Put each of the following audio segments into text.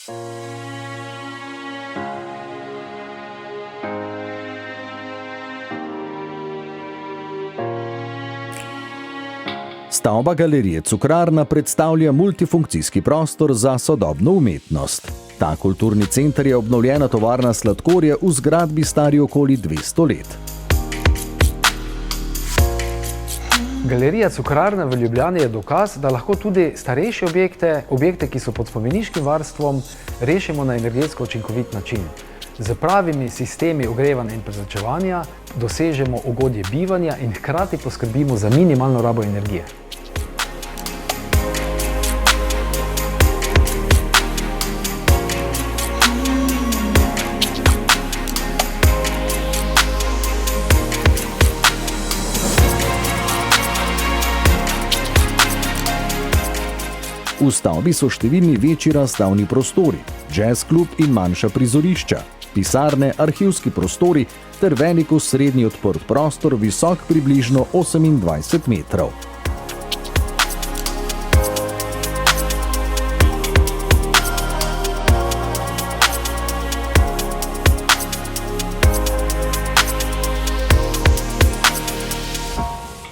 Stavba galerije Cukrarna predstavlja multifunkcijski prostor za sodobno umetnost. Ta kulturni center je obnovljena tovarna sladkorja v zgradbi stari okoli 200 let. Galerija Cukrarna v Ljubljani je dokaz, da lahko tudi starejše objekte, ki so pod spomeniškim varstvom, rešimo na energetsko učinkovit način. Z pravimi sistemi ogrevanja in prezračevanja dosežemo ugodje bivanja in hkrati poskrbimo za minimalno rabo energije. V stavbi so številni večji razstavni prostori, jazz klub in manjša prizorišča, pisarne, arhivski prostori ter velik srednji odprt prostor, visok približno 28 metrov.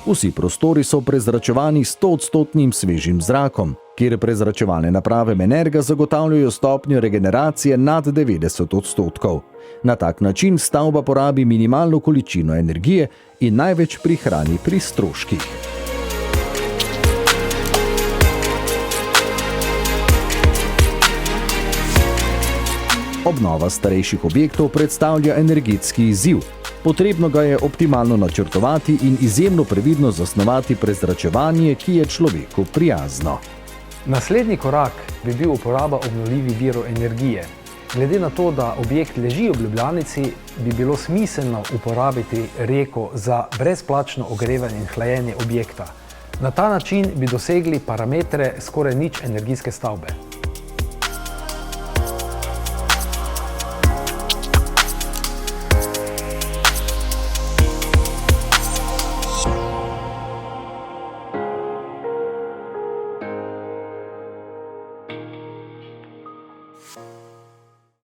Vsi prostori so prezračevani 100% svežim zrakom, kjer prezračevalne naprave Menerga zagotavljajo stopnjo regeneracije nad 90%. Na tak način stavba porabi minimalno količino energije in največ prihrani pri stroških. Obnova starejših objektov predstavlja energetski izziv. Potrebno ga je optimalno načrtovati in izjemno previdno zasnovati prezračevanje, ki je človeku prijazno. Naslednji korak bi bil uporaba obnovljivih virov energije. Glede na to, da objekt leži ob Ljubljanici, bi bilo smiselno uporabiti reko za brezplačno ogrevanje in hlajenje objekta. Na ta način bi dosegli parametre skoraj nič energijske stavbe.